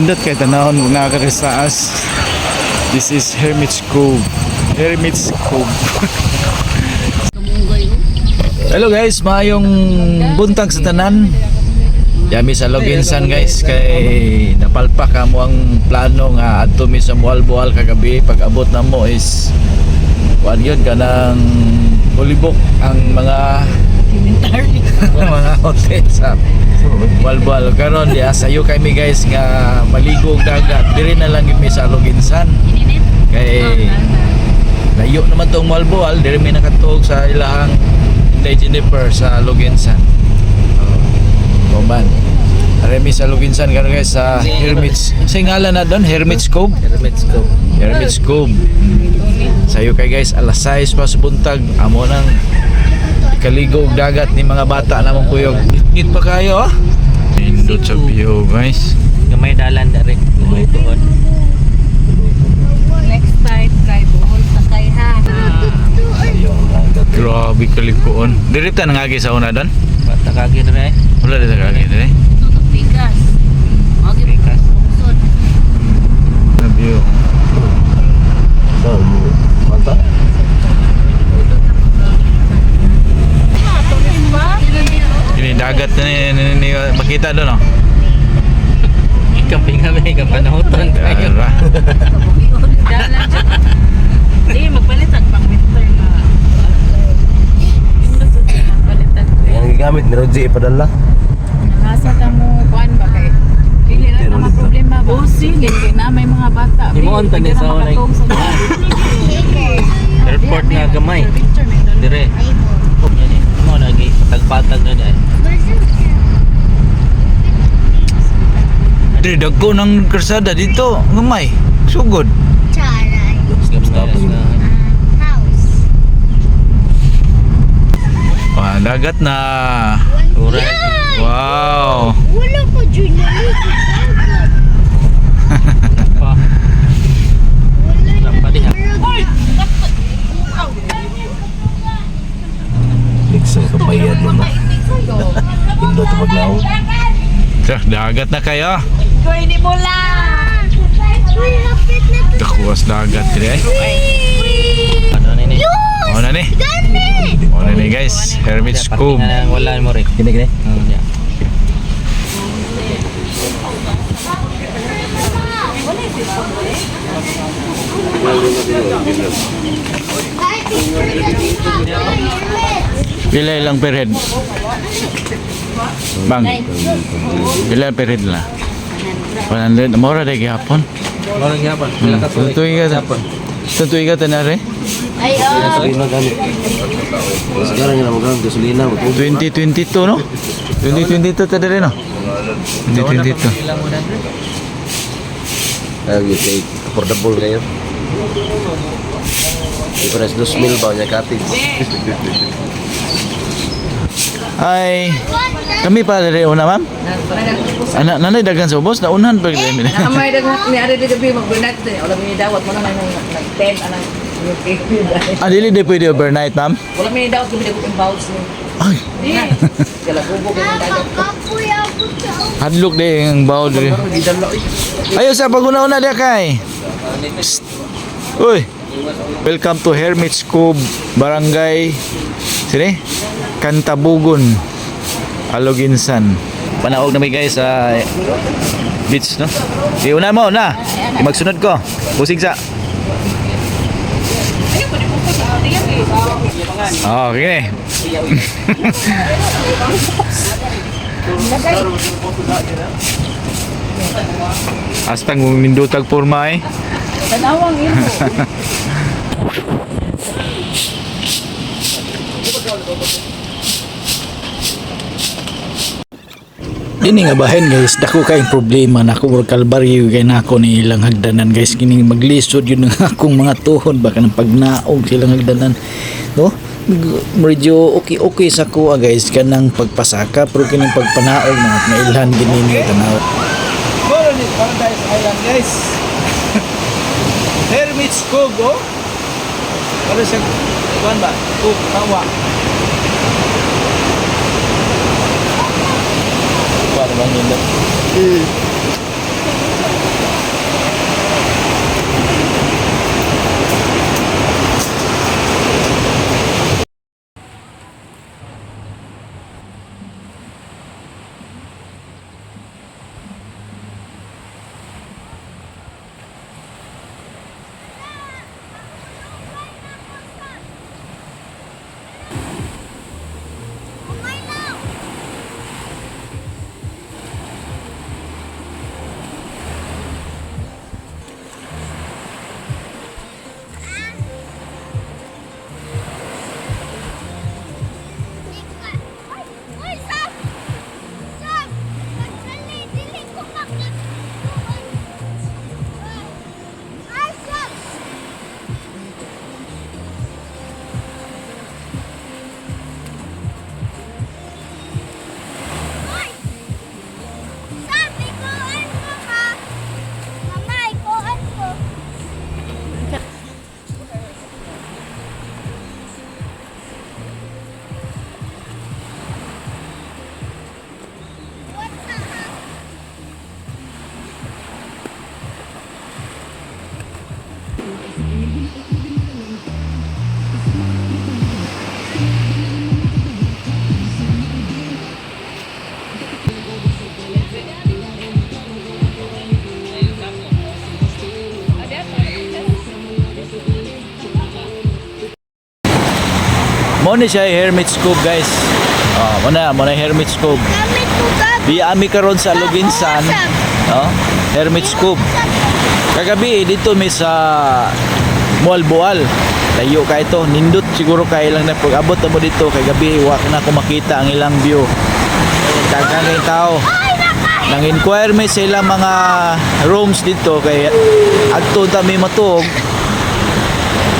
Pindot kay tanahon nakakaristaas. This is Hermit's Cove. Hermit's Cove. Hello guys, maayong buntag sa tanan. Yami sa Loginsan guys, kay napalpak mo ang plano nga adto mi sa Mualboal kagabi. Pag abot na mo is kuan yun kanang bulibok ang mga mga hotel sa Mualboal. Karon di asayo kami guys nga maligo og dagat. Diri na lang mi sa Loginsan. Kay layo naman tong Mualboal, diri mi nakatuog sa ilahang Inday Jennifer sa Loginsan. Kuman. Aremi sa Loginsan karon guys sa Hermit's. Say ngalan na doon, Hermit's Cove. Hermit's Cove. Hermit's Cove. Sayo kay guys, alas 6 pa sa buntag. Amo nang kaligo og dagat ni mga bata namong kuyog. Ngit pa kayo ah. Indot sa view guys. Gamay dalan na rin. Gamay tuon. Next time, try buhol sa kay ha. Grabe kalikuon. Dirita nangagi sa una doon? Bata kagin rin. Wala dito kagi dire. Tutok bigas. Okay, Bigas. buksod. Na view. Mata? Ini dagat ni makita doon oh. Ikamping kami, kapanahoton tayo. Dara. Dalan siya. Hindi, magpalit ang pang winter na. Magpalitan ko Yang gigamit ni Roji ipadala. Nasa ka mo, kuhan ba kay? Pili na naman problema ba? O, sige. Na may mga bata. Imoon pa ni sa unay. Airport na gamay. Dire. Yan eh. Imo lagi patag-patag na dai. Di dagko ng kersada dito, ngamay. Sugod. Stop na. Wah, dagat na. Ura. Wow. Wala ko junior. Pa. Dapat diha. Liksong kapayan mo na. Indo to maglaw. Dagat na kayo. Ko ini bola. Dakuwas dagat dire. Ano ni? Oh na ni. Oh na ni guys, Hermit's Cove. Wala mo rin. Gini. Ya. Pila ilang per head? Bang. Pila per head na? 100. Mura dai gihapon. Orang gyapon. Pila ka tuig. Tutuig ka. Tutuig ka tanare. Ay, Gasolina gamit. Sekarang yang magamit gasolina. 2022 no? 2022 ta dire no? 2022. Lagi kay affordable kayo. Ipares 2,000 ba niya cottage. Ay, kami pa dire una ma'am. Anak nanay dagan sa ubos na unahan pa dire. Amay dagat ni ada di gabi magbunat din. Wala mi dawat mo na nag-10 anang Ah, dili di pwede overnight ma'am. wala mi dawat gud ko inbounds ni. Ay, Kala kubo ko dagat. hadlok di ang bawo dire. Ayo sa paguna-una dia kay. Psst. Uy. Welcome to Hermit's Cove, Barangay sini Cantabugon, Loginsan. Panaog na may guys sa beach no. Iuna mo na. Magsunod ko. Busig sa. Oh, okay. Astang nindutag porma eh. Tanawang imo. Dini nga bahin guys, dako kay problema na ako kalbaryo kay nako ni ilang hagdanan guys, kini maglisod yun ng akong mga tuhod baka ng pagnaog silang hagdanan. No? Medyo okay sa kuha guys kanang pagpasaka pero kining pagpanaog na mailhan gini niya tanaw. Moro ni Paradise Island guys. Hermit's Cove oh. Para sa kuan ba? Kawa. Para bang yun? mo ni siya hermit scoop guys. Mo na hermit scoop. Di ami karon sa Luginsan. Hermit scoop. Kagabi dito mi sa Mualboal. Layo ka ito, nindot siguro kay lang na pag-abot mo dito kay gabi wa na ko makita ang ilang view. Daghang tao. Nang inquire me sa ilang mga rooms dito kay adto dami matuog.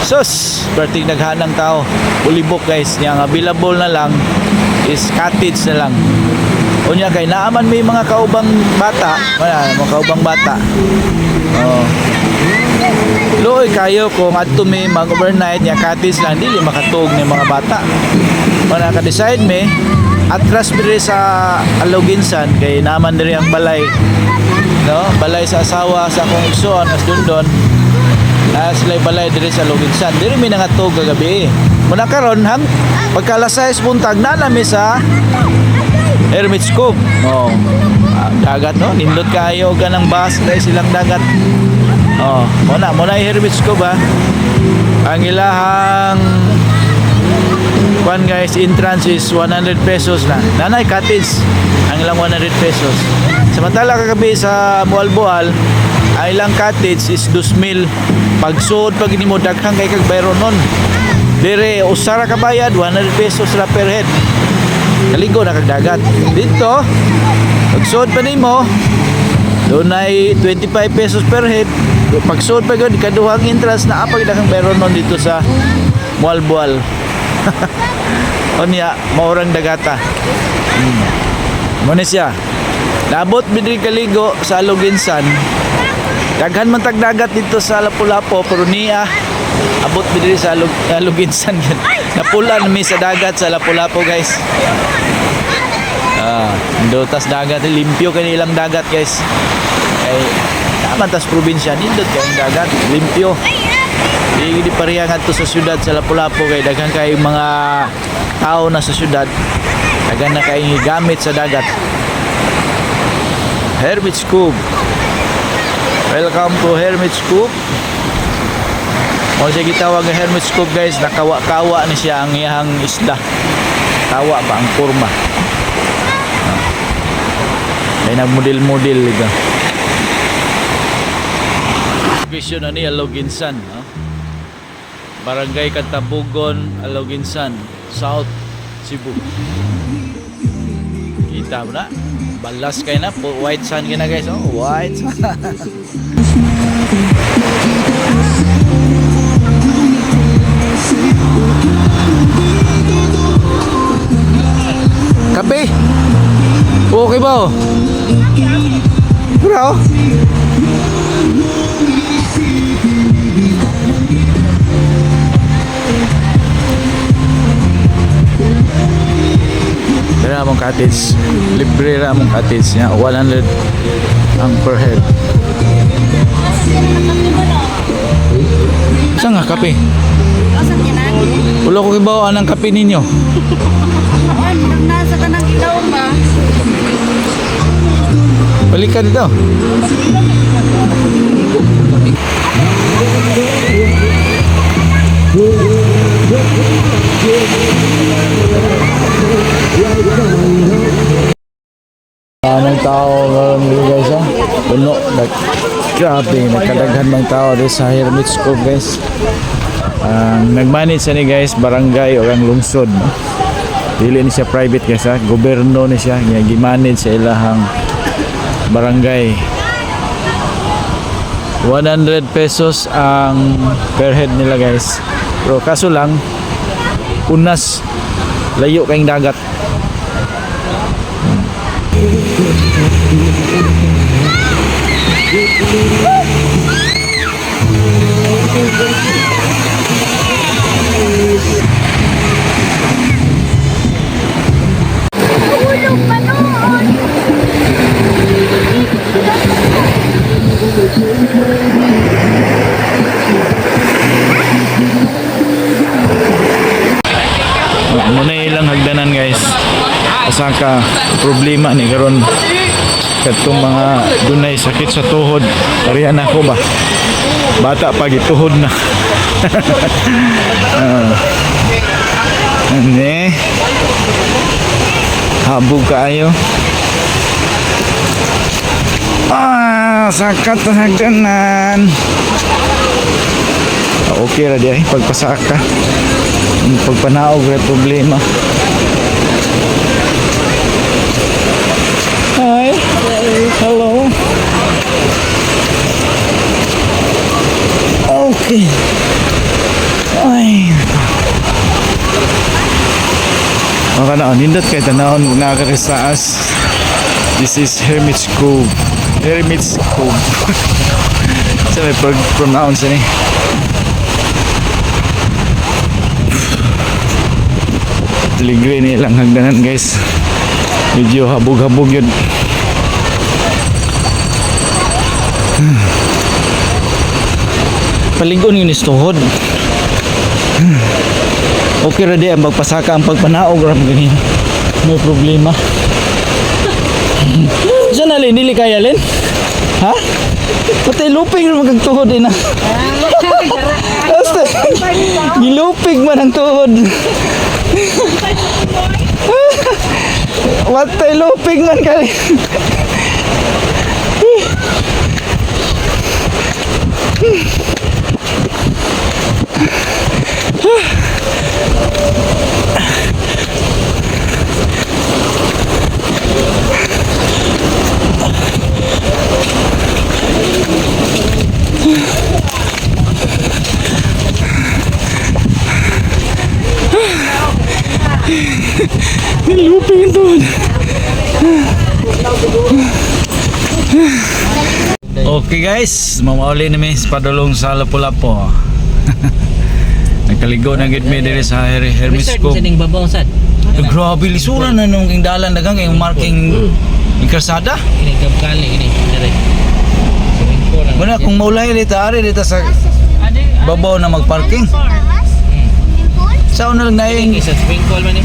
Sus, perting naghanang tao. Ulibok guys, yang available na lang is cottage na lang. Unya kay naaman may mga kaubang bata, mga kaubang bata. Loy kayo kung adto may mag-overnight nya cottage lang dili makatuog ni mga bata. Mana ka decide me atras mi sa Aloginsan kay naman diri ang balay. Balay sa asawa sa akong igsoon as dundon. Sila balay diri sa Aloginsan. Diri mi nangatog kagabi. Muna karon hang pagka alas 6 buntag na mi sa Hermit Scoop. Dagat nindot kayo ganang bus dahil silang dagat. Muna Hermit Scoop ha. Ang ilahang guys, entrance is 100 pesos na. Nanay cottage ang ilang 100 pesos. Samantala kagabi sa Mualboal, ang ilang cottage is 2,000. Pagsuod pag mo daghang kay kag bayron nun. Dire usara ka bayad 100 pesos ra per head. Kaligo na kag dagat. Dito pagsuod pa nimo doon ay 25 pesos per head. Pagsuod pa gud kaduhang entrance na apag daghang bayron nun dito sa Mualboal. Onya maurang dagata. Muna siya. Labot bidri kaligo sa Aloginsan. Daghan man tag dagat dito sa Lapu-Lapu pero niya abot bidri sa Aloginsan. Napula mi sa dagat sa Lapu-Lapu guys. Dotas dagat limpyo kay ilang dagat guys. Ay naman tas probinsya nindot kay dagat limpyo. Di pareha ngadto sa syudad sa Lapu-Lapu kay daghan kay mga tao na sa syudad. Daghan na kay gamit sa dagat. Hermit Scoop. Welcome to Hermit Scoop. Siya gitawag nga Hermit Scoop guys, nakawa-kawa ni siya ang iyang isda. Kawa pa ang kurma. Ay nagmodel-model ito. Location na ni Aloginsan, Barangay Katabugon, Aloginsan, South Cebu. Kita mo na. Balas kayo na. White sun ka na guys. White sun. Kape? Okay ba o? Bro? Pero among cottage, libre ra among cottage niya, 100 ang per head. Saan nga kape? Wala ko kibaw anang kape ninyo. Nasa tanang ilaw ba? Balik ka dito. Anong tao ngayon dito guys puno. Grabe, nagkadaghan ng tao dito sa Hermit Scoop guys. Nagmanage ni guys barangay o ang lungsod. Dili ni siya private guys gobyerno ni siya nga gimanage sa ilahang barangay. 100 pesos ang per head nila guys. Pero kaso lang unas layo kayong dagat. Muna ilang hagdanan guys. Asa ka problema ni karon katong mga dunay sakit sa tuhod. Parihan ako ba? Bata pa gituhod na. Ane. Habog kaayo. Sakat na hagdanan. Okay ra di ay pagpasaka. Ang pagpanaog ra problema. Hi. Hello. Okay. Ay. Maka na, nindot kay tanawon na karisaas. This is Hermit's Cove. Hermit's Cove. Sa may pronounce ni. Ligre ni ilang hagdanan guys. Medyo habog-habog yun. Paligon yun is tuhod. Okay ra di ang magpasaka ang pagpanaog ram ganyan. May problema. Diyan alin, dili kaya alin? Ha? Pati lupig rin magagtuhod din na. Basta, gilupig man ang tuhod. Watay lupig man kali. Nilupin ito. Okay guys, mamauli namin sa padulong sa Lapu-Lapu. Nagkaligo na gid mi diri sa Hermit's Cove. Sa ning babaw sad. Grabe lisura na nung dalan dagang kay marking ikrasada. Ini gabkali ini dire. Wala kung maulay dito ari dito sa babaw na magparking. Sao na lang naing Isa swimming pool man ni.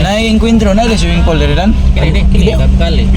naing encuentro na swimming pool diri dan. Kini gabkali.